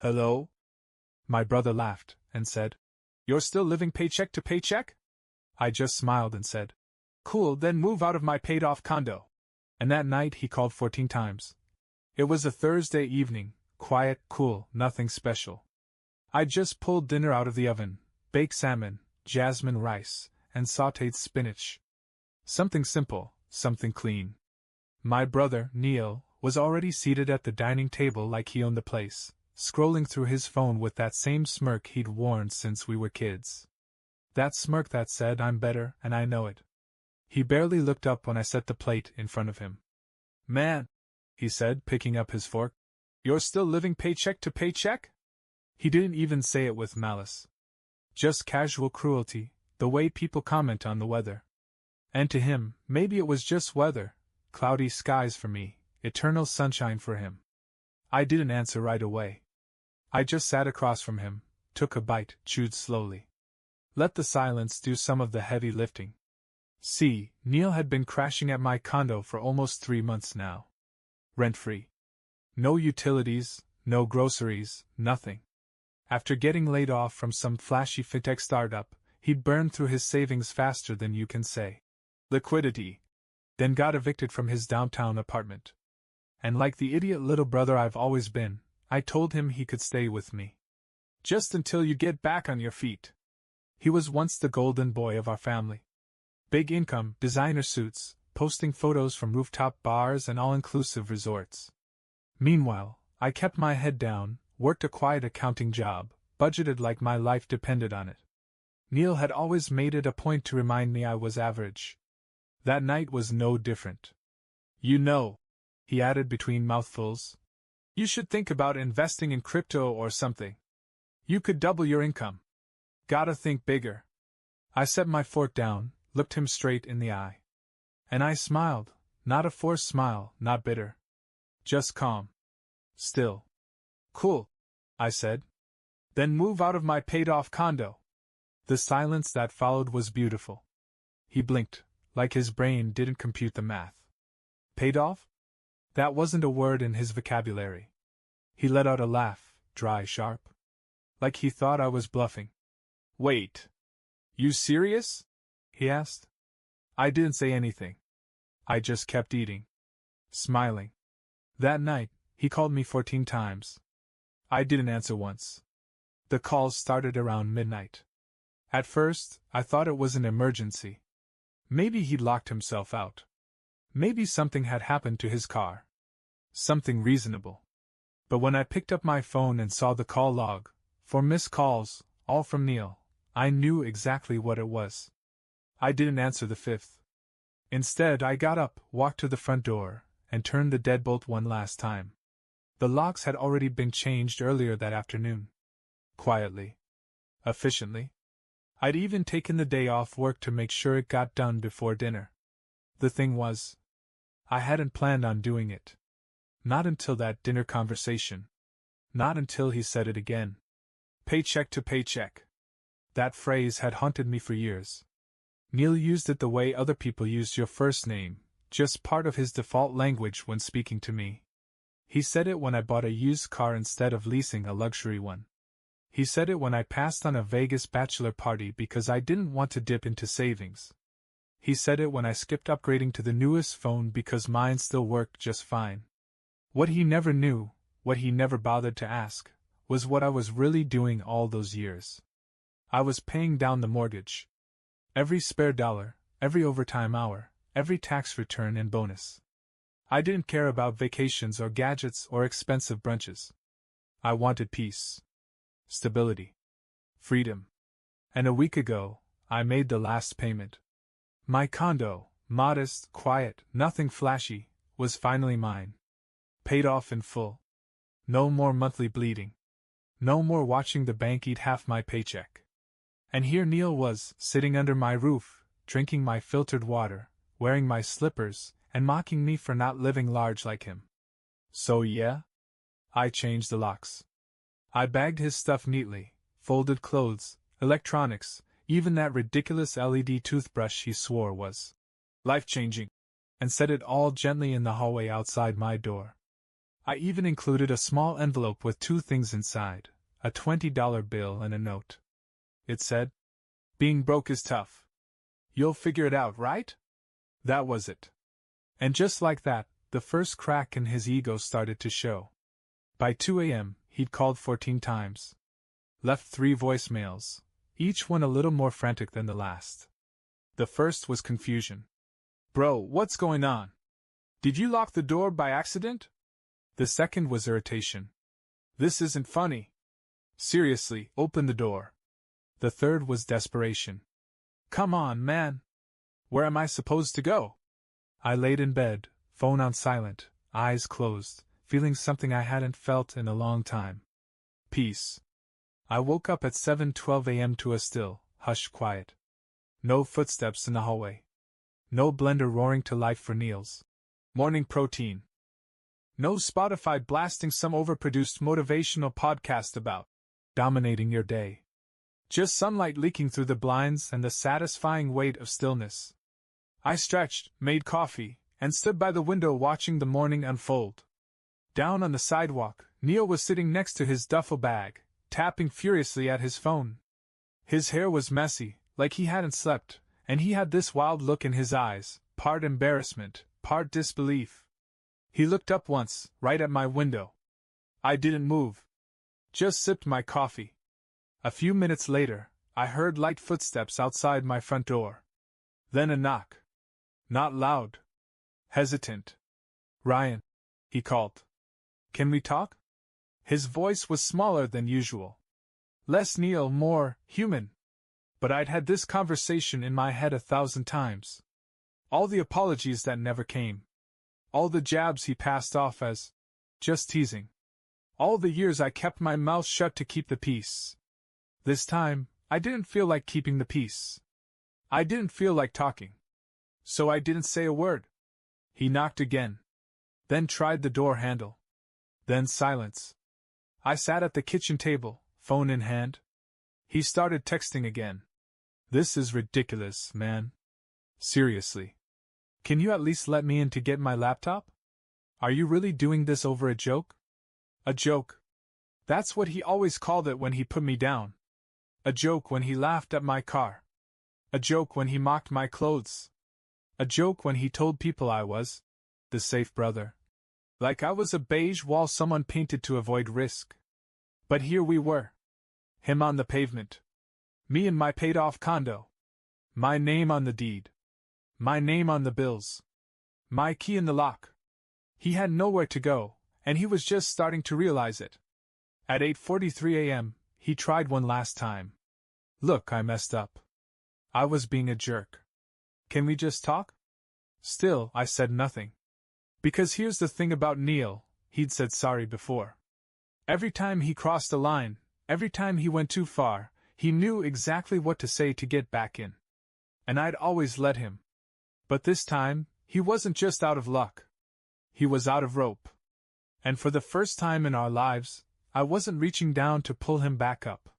Hello? My brother laughed and said, You're still living paycheck to paycheck? I just smiled and said, Cool, then move out of my paid-off condo. And that night he called 14 times. It was a Thursday evening, quiet, cool, nothing special. I just pulled dinner out of the oven, baked salmon, jasmine rice, and sautéed spinach. Something simple, something clean. My brother, Neil, was already seated at the dining table like he owned the place, scrolling through his phone with that same smirk he'd worn since we were kids. That smirk that said, I'm better, and I know it. He barely looked up when I set the plate in front of him. Man, he said, picking up his fork, you're still living paycheck to paycheck? He didn't even say it with malice. Just casual cruelty, the way people comment on the weather. And to him, maybe it was just weather, cloudy skies for me, eternal sunshine for him. I didn't answer right away. I just sat across from him, took a bite, chewed slowly. Let the silence do some of the heavy lifting. See, Neil had been crashing at my condo for almost 3 months now. Rent-free. No utilities, no groceries, nothing. After getting laid off from some flashy fintech startup, he'd burned through his savings faster than you can say. Liquidity. Then got evicted from his downtown apartment. And like the idiot little brother I've always been, I told him he could stay with me. Just until you get back on your feet. He was once the golden boy of our family. Big income, designer suits, posting photos from rooftop bars and all-inclusive resorts. Meanwhile, I kept my head down, worked a quiet accounting job, budgeted like my life depended on it. Neil had always made it a point to remind me I was average. That night was no different. You know, he added between mouthfuls, you should think about investing in crypto or something. You could double your income. Gotta think bigger. I set my fork down, looked him straight in the eye. And I smiled, not a forced smile, not bitter. Just calm. Still. Cool, I said. Then move out of my paid-off condo. The silence that followed was beautiful. He blinked, like his brain didn't compute the math. Paid off? That wasn't a word in his vocabulary. He let out a laugh, dry, sharp. Like he thought I was bluffing. Wait. You serious? He asked. I didn't say anything. I just kept eating. Smiling. That night, he called me 14 times. I didn't answer once. The calls started around midnight. At first, I thought it was an emergency. Maybe he'd locked himself out. Maybe something had happened to his car. Something reasonable. But when I picked up my phone and saw the call log, 4 missed calls, all from Neil, I knew exactly what it was. I didn't answer the 5th. Instead, I got up, walked to the front door, and turned the deadbolt one last time. The locks had already been changed earlier that afternoon. Quietly. Efficiently. I'd even taken the day off work to make sure it got done before dinner. The thing was, I hadn't planned on doing it. Not until that dinner conversation. Not until he said it again. Paycheck to paycheck. That phrase had haunted me for years. Neil used it the way other people used your first name, just part of his default language when speaking to me. He said it when I bought a used car instead of leasing a luxury one. He said it when I passed on a Vegas bachelor party because I didn't want to dip into savings. He said it when I skipped upgrading to the newest phone because mine still worked just fine. What he never knew, what he never bothered to ask, was what I was really doing all those years. I was paying down the mortgage. Every spare dollar, every overtime hour, every tax return and bonus. I didn't care about vacations or gadgets or expensive brunches. I wanted peace. Stability. Freedom. And a week ago, I made the last payment. My condo, modest, quiet, nothing flashy, was finally mine. Paid off in full. No more monthly bleeding. No more watching the bank eat half my paycheck. And here Neil was, sitting under my roof, drinking my filtered water, wearing my slippers, and mocking me for not living large like him. So yeah? I changed the locks. I bagged his stuff neatly, folded clothes, electronics, even that ridiculous LED toothbrush he swore was life-changing, and set it all gently in the hallway outside my door. I even included a small envelope with 2 things inside, a $20 bill and a note. It said, "Being broke is tough. You'll figure it out, right?" That was it. And just like that, the first crack in his ego started to show. By 2 a.m., he'd called 14 times. Left 3 voicemails, each one a little more frantic than the last. The first was confusion. "Bro, what's going on? Did you lock the door by accident?" The second was irritation. "This isn't funny. Seriously, open the door." The third was desperation. "Come on, man. Where am I supposed to go?" I laid in bed, phone on silent, eyes closed, feeling something I hadn't felt in a long time. Peace. I woke up at 7:12 a.m. to a still, hushed quiet. No footsteps in the hallway. No blender roaring to life for Neil's morning protein. No Spotify blasting some overproduced motivational podcast about dominating your day. Just sunlight leaking through the blinds and the satisfying weight of stillness. I stretched, made coffee, and stood by the window watching the morning unfold. Down on the sidewalk, Neil was sitting next to his duffel bag, tapping furiously at his phone. His hair was messy, like he hadn't slept, and he had this wild look in his eyes, part embarrassment, part disbelief. He looked up once, right at my window. I didn't move. Just sipped my coffee. A few minutes later, I heard light footsteps outside my front door. Then a knock. Not loud. Hesitant. "Ryan," he called. "Can we talk?" His voice was smaller than usual. Less Neil, more human. But I'd had this conversation in my head 1,000 times. All the apologies that never came. All the jabs he passed off as just teasing. All the years I kept my mouth shut to keep the peace. This time, I didn't feel like keeping the peace. I didn't feel like talking. So I didn't say a word. He knocked again. Then tried the door handle. Then silence. I sat at the kitchen table, phone in hand. He started texting again. "This is ridiculous, man. Seriously. Can you at least let me in to get my laptop? Are you really doing this over a joke?" A joke. That's what he always called it when he put me down. A joke when he laughed at my car. A joke when he mocked my clothes. A joke when he told people I was the safe brother. Like I was a beige wall someone painted to avoid risk. But here we were. Him on the pavement. Me in my paid-off condo. My name on the deed. My name on the bills. My key in the lock. He had nowhere to go, and he was just starting to realize it. At 8:43 a.m., he tried one last time. "Look, I messed up. I was being a jerk. Can we just talk?" Still, I said nothing. Because here's the thing about Neil, he'd said sorry before. Every time he crossed a line, every time he went too far, he knew exactly what to say to get back in. And I'd always let him. But this time, he wasn't just out of luck. He was out of rope. And for the first time in our lives, I wasn't reaching down to pull him back up.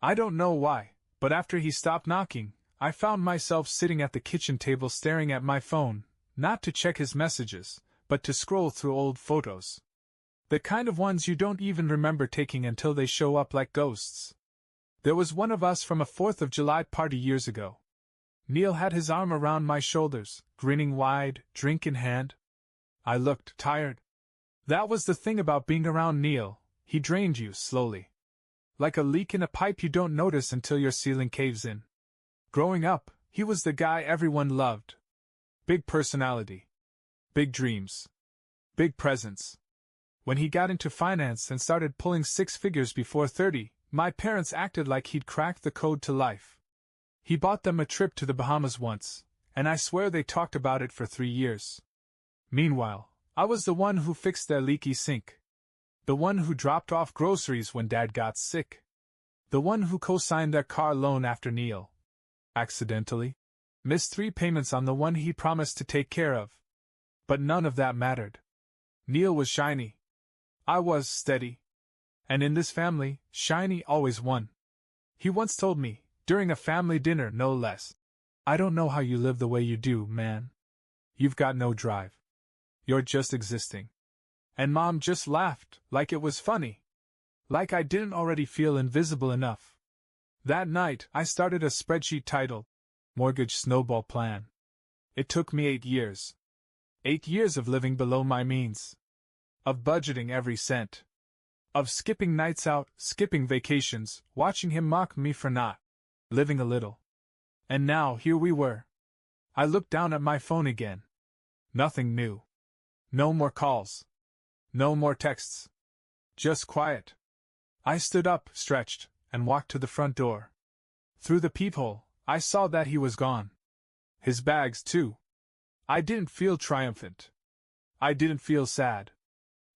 I don't know why, but after he stopped knocking, I found myself sitting at the kitchen table staring at my phone, not to check his messages, but to scroll through old photos. The kind of ones you don't even remember taking until they show up like ghosts. There was one of us from a 4th of July party years ago. Neil had his arm around my shoulders, grinning wide, drink in hand. I looked tired. That was the thing about being around Neil, he drained you slowly. Like a leak in a pipe you don't notice until your ceiling caves in. Growing up, he was the guy everyone loved. Big personality. Big dreams. Big presence. When he got into finance and started pulling 6 figures before 30, my parents acted like he'd cracked the code to life. He bought them a trip to the Bahamas once, and I swear they talked about it for 3 years. Meanwhile, I was the one who fixed their leaky sink. The one who dropped off groceries when Dad got sick. The one who co-signed their car loan after Neil accidentally missed 3 payments on the one he promised to take care of. But none of that mattered. Neil was shiny. I was steady. And in this family, shiny always won. He once told me, during a family dinner no less, "I don't know how you live the way you do, man. You've got no drive. You're just existing." And Mom just laughed, like it was funny. Like I didn't already feel invisible enough. That night, I started a spreadsheet titled Mortgage Snowball Plan. It took me 8 years. 8 years of living below my means. Of budgeting every cent. Of skipping nights out, skipping vacations, watching him mock me for not living a little. And now here we were. I looked down at my phone again. Nothing new. No more calls. No more texts. Just quiet. I stood up, stretched, and walked to the front door. Through the peephole, I saw that he was gone. His bags, too. I didn't feel triumphant. I didn't feel sad.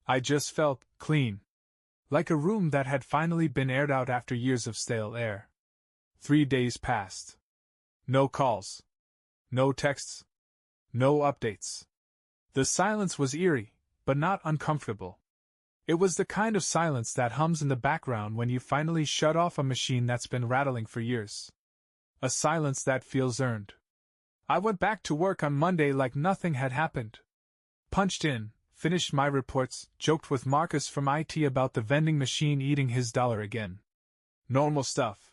I just felt clean. Like a room that had finally been aired out after years of stale air. 3 days passed. No calls. No texts. No updates. The silence was eerie, but not uncomfortable. It was the kind of silence that hums in the background when you finally shut off a machine that's been rattling for years. A silence that feels earned. I went back to work on Monday like nothing had happened. Punched in, finished my reports, joked with Marcus from IT about the vending machine eating his dollar again. Normal stuff.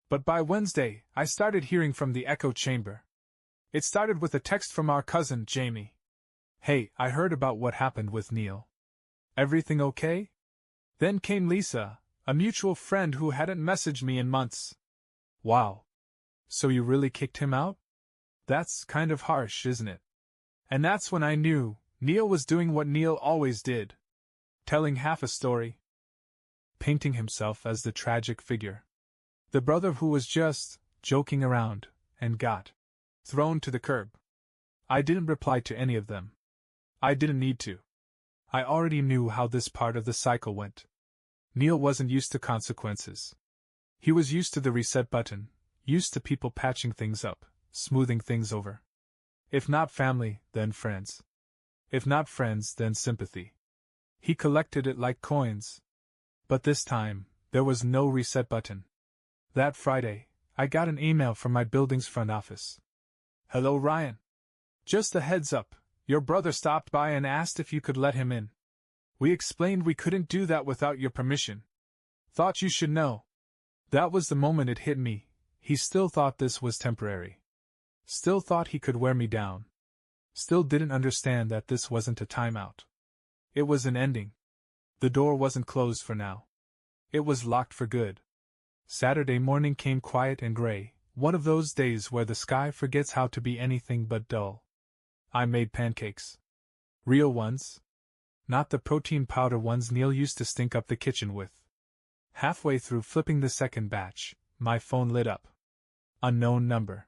But by Wednesday, I started hearing from the echo chamber. It started with a text from our cousin, Jamie. Hey, I heard about what happened with Neil. Everything okay? Then came Lisa, a mutual friend who hadn't messaged me in months. Wow. So you really kicked him out? That's kind of harsh, isn't it? And that's when I knew Neil was doing what Neil always did. Telling half a story. Painting himself as the tragic figure. The brother who was just joking around and got thrown to the curb. I didn't reply to any of them. I didn't need to. I already knew how this part of the cycle went. Neil wasn't used to consequences. He was used to the reset button, used to people patching things up, smoothing things over. If not family, then friends. If not friends, then sympathy. He collected it like coins. But this time, there was no reset button. That Friday, I got an email from my building's front office. Hello, Ryan. Just a heads up, your brother stopped by and asked if you could let him in. We explained we couldn't do that without your permission. Thought you should know. That was the moment it hit me. He still thought this was temporary. Still thought he could wear me down. Still didn't understand that this wasn't a timeout. It was an ending. The door wasn't closed for now. It was locked for good. Saturday morning came quiet and gray, one of those days where the sky forgets how to be anything but dull. I made pancakes. Real ones. Not the protein powder ones Neil used to stink up the kitchen with. Halfway through flipping the second batch, my phone lit up. Unknown number.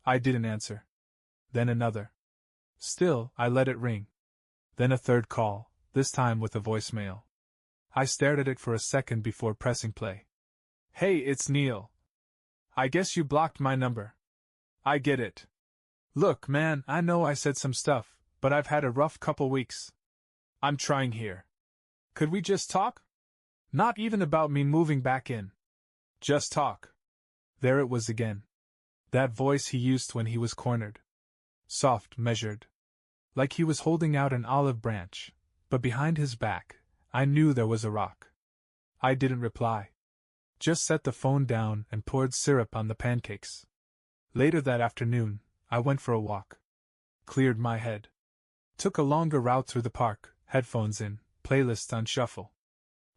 I didn't answer. Then another. Still, I let it ring. Then a third call, this time with a voicemail. I stared at it for a second before pressing play. Hey, it's Neil. I guess you blocked my number. I get it. Look, man, I know I said some stuff, but I've had a rough couple weeks. I'm trying here. Could we just talk? Not even about me moving back in. Just talk. There it was again. That voice he used when he was cornered. Soft, measured. Like he was holding out an olive branch, but behind his back, I knew there was a rock. I didn't reply. Just set the phone down and poured syrup on the pancakes. Later that afternoon, I went for a walk. Cleared my head. Took a longer route through the park, headphones in, playlist on shuffle.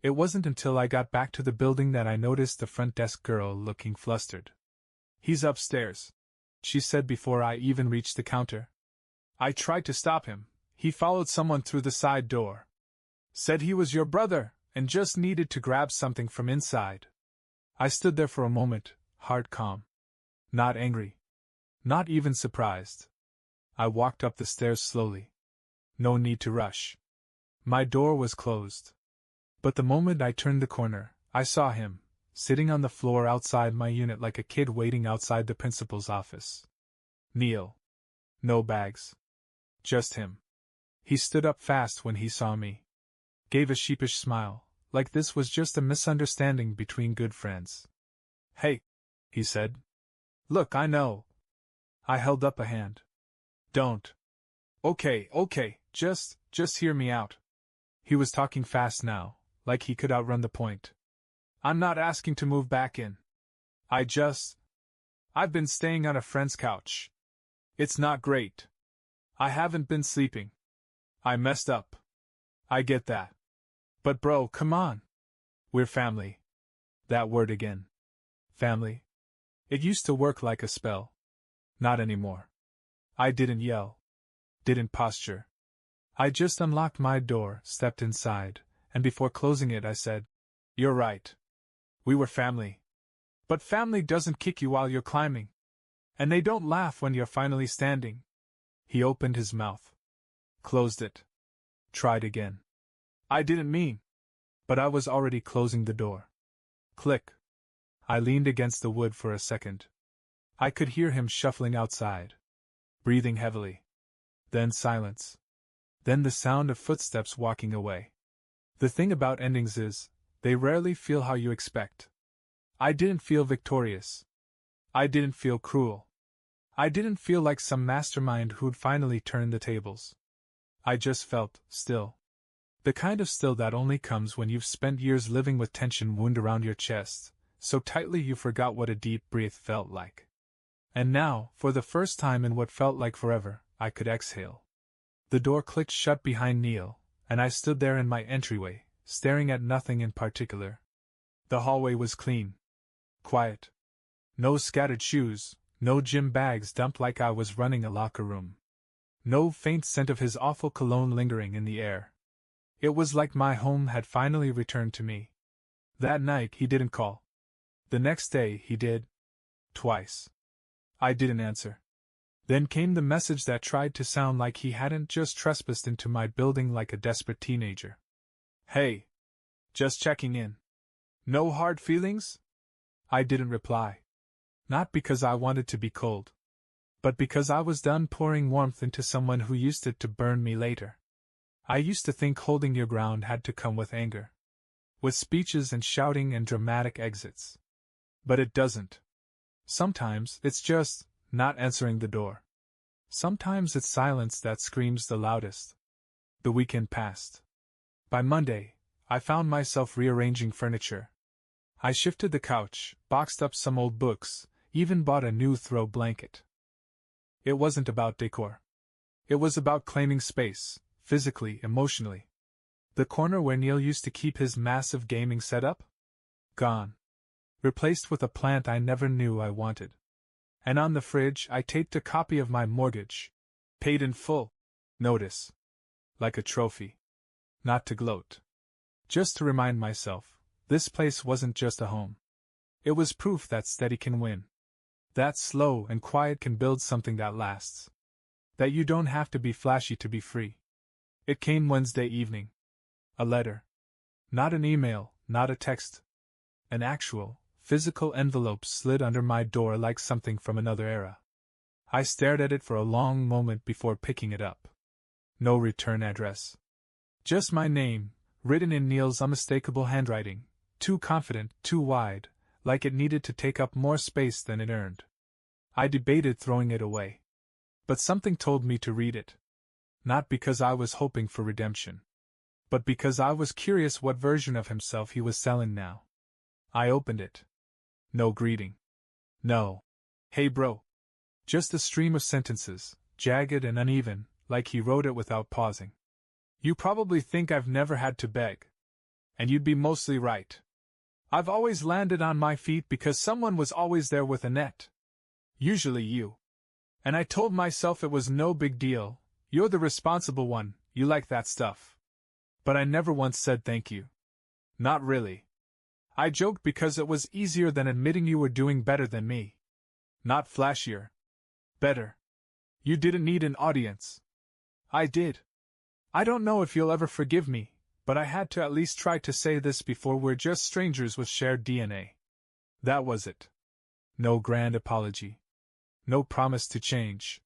It wasn't until I got back to the building that I noticed the front desk girl looking flustered. He's upstairs, she said before I even reached the counter. I tried to stop him. He followed someone through the side door. Said he was your brother, and just needed to grab something from inside. I stood there for a moment, heart calm. Not angry. Not even surprised. I walked up the stairs slowly. No need to rush. My door was closed. But the moment I turned the corner, I saw him, sitting on the floor outside my unit like a kid waiting outside the principal's office. Neil. No bags. Just him. He stood up fast when he saw me. Gave a sheepish smile, like this was just a misunderstanding between good friends. Hey, he said. Look, I know. I held up a hand. Don't. Okay, just hear me out. He was talking fast now, like he could outrun the point. I'm not asking to move back in. I've been staying on a friend's couch. It's not great. I haven't been sleeping. I messed up. I get that. But bro, come on. We're family. That word again. Family. It used to work like a spell. Not anymore. I didn't yell. Didn't posture. I just unlocked my door, stepped inside, and before closing it I said, "You're right. We were family. But family doesn't kick you while you're climbing. And they don't laugh when you're finally standing." He opened his mouth. Closed it. Tried again. I didn't mean. But I was already closing the door. Click. I leaned against the wood for a second. I could hear him shuffling outside. Breathing heavily. Then silence. Then the sound of footsteps walking away. The thing about endings is, they rarely feel how you expect. I didn't feel victorious. I didn't feel cruel. I didn't feel like some mastermind who'd finally turned the tables. I just felt still. The kind of still that only comes when you've spent years living with tension wound around your chest, so tightly you forgot what a deep breath felt like. And now, for the first time in what felt like forever, I could exhale. The door clicked shut behind Neil, and I stood there in my entryway, staring at nothing in particular. The hallway was clean. Quiet. No scattered shoes, no gym bags dumped like I was running a locker room. No faint scent of his awful cologne lingering in the air. It was like my home had finally returned to me. That night he didn't call. The next day he did. Twice. I didn't answer. Then came the message that tried to sound like he hadn't just trespassed into my building like a desperate teenager. "Hey. Just checking in. No hard feelings?" I didn't reply. Not because I wanted to be cold. But because I was done pouring warmth into someone who used it to burn me later. I used to think holding your ground had to come with anger. With speeches and shouting and dramatic exits. But it doesn't. Sometimes it's just not answering the door. Sometimes it's silence that screams the loudest. The weekend passed. By Monday, I found myself rearranging furniture. I shifted the couch, boxed up some old books, even bought a new throw blanket. It wasn't about decor. It was about claiming space, physically, emotionally. The corner where Neil used to keep his massive gaming setup? Gone. Replaced with a plant I never knew I wanted. And on the fridge I taped a copy of my mortgage. Paid in full. Notice. Like a trophy. Not to gloat. Just to remind myself, this place wasn't just a home. It was proof that steady can win. That slow and quiet can build something that lasts. That you don't have to be flashy to be free. It came Wednesday evening. A letter. Not an email, not a text. An actual, physical envelope slid under my door like something from another era. I stared at it for a long moment before picking it up. No return address. Just my name, written in Neil's unmistakable handwriting, too confident, too wide, like it needed to take up more space than it earned. I debated throwing it away. But something told me to read it. Not because I was hoping for redemption. But because I was curious what version of himself he was selling now. I opened it. No greeting. No. "Hey bro." Just a stream of sentences, jagged and uneven, like he wrote it without pausing. "You probably think I've never had to beg. And you'd be mostly right. I've always landed on my feet because someone was always there with a net. Usually you. And I told myself it was no big deal, you're the responsible one, you like that stuff. But I never once said thank you. Not really. I joked because it was easier than admitting you were doing better than me. Not flashier. Better. You didn't need an audience. I did. I don't know if you'll ever forgive me, but I had to at least try to say this before we're just strangers with shared DNA. That was it. No grand apology. No promise to change.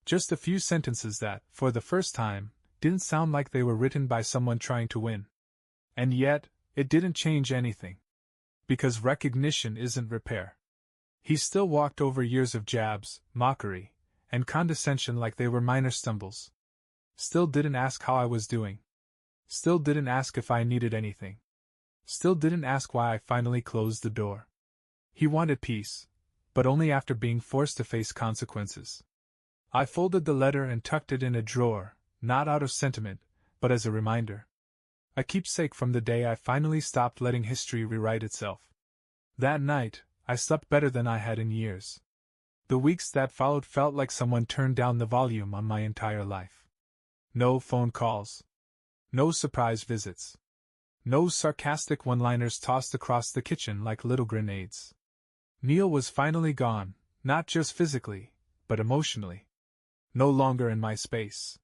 Just a few sentences that, for the first time, didn't sound like they were written by someone trying to win. And yet, it didn't change anything. Because recognition isn't repair. He still walked over years of jabs, mockery, and condescension like they were minor stumbles. Still didn't ask how I was doing. Still didn't ask if I needed anything. Still didn't ask why I finally closed the door. He wanted peace, but only after being forced to face consequences. I folded the letter and tucked it in a drawer, not out of sentiment, but as a reminder. A keepsake from the day I finally stopped letting history rewrite itself. That night, I slept better than I had in years. The weeks that followed felt like someone turned down the volume on my entire life. No phone calls. No surprise visits. No sarcastic one-liners tossed across the kitchen like little grenades. Neil was finally gone, not just physically, but emotionally. No longer in my space.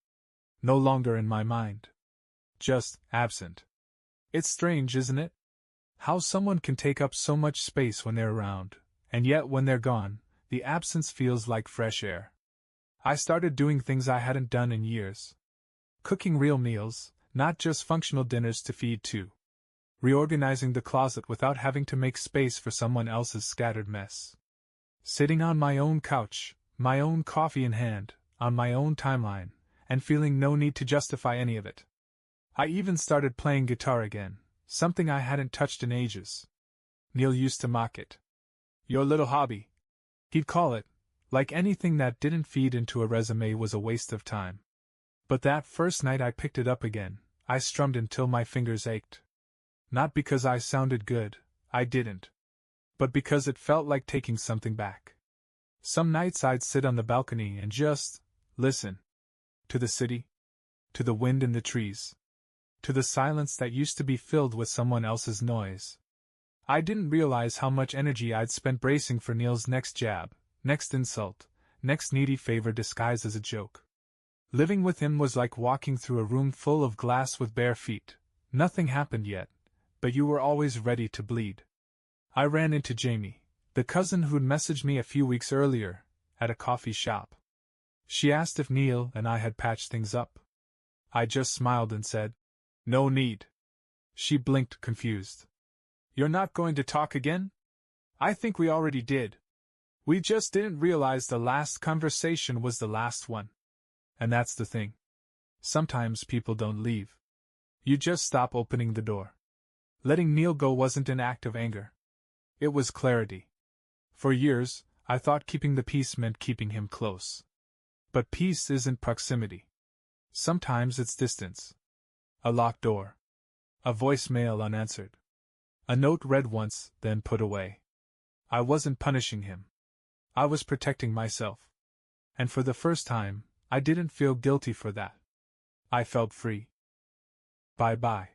No longer in my mind. Just absent. It's strange, isn't it? How someone can take up so much space when they're around, and yet when they're gone, the absence feels like fresh air. I started doing things I hadn't done in years. Cooking real meals, not just functional dinners to feed two. Reorganizing the closet without having to make space for someone else's scattered mess. Sitting on my own couch, my own coffee in hand, on my own timeline, and feeling no need to justify any of it. I even started playing guitar again, something I hadn't touched in ages. Neil used to mock it. Your little hobby, he'd call it, like anything that didn't feed into a resume was a waste of time. But that first night I picked it up again, I strummed until my fingers ached. Not because I sounded good, I didn't. But because it felt like taking something back. Some nights I'd sit on the balcony and just listen. To the city. To the wind in the trees. To the silence that used to be filled with someone else's noise. I didn't realize how much energy I'd spent bracing for Neil's next jab, next insult, next needy favor disguised as a joke. Living with him was like walking through a room full of glass with bare feet. Nothing happened yet, but you were always ready to bleed. I ran into Jamie, the cousin who'd messaged me a few weeks earlier, at a coffee shop. She asked if Neil and I had patched things up. I just smiled and said, "No need." She blinked, confused. "You're not going to talk again?" "I think we already did. We just didn't realize the last conversation was the last one." And that's the thing. Sometimes people don't leave. You just stop opening the door. Letting Neil go wasn't an act of anger. It was clarity. For years, I thought keeping the peace meant keeping him close. But peace isn't proximity. Sometimes it's distance. A locked door. A voicemail unanswered. A note read once, then put away. I wasn't punishing him. I was protecting myself. And for the first time, I didn't feel guilty for that. I felt free. Bye-bye.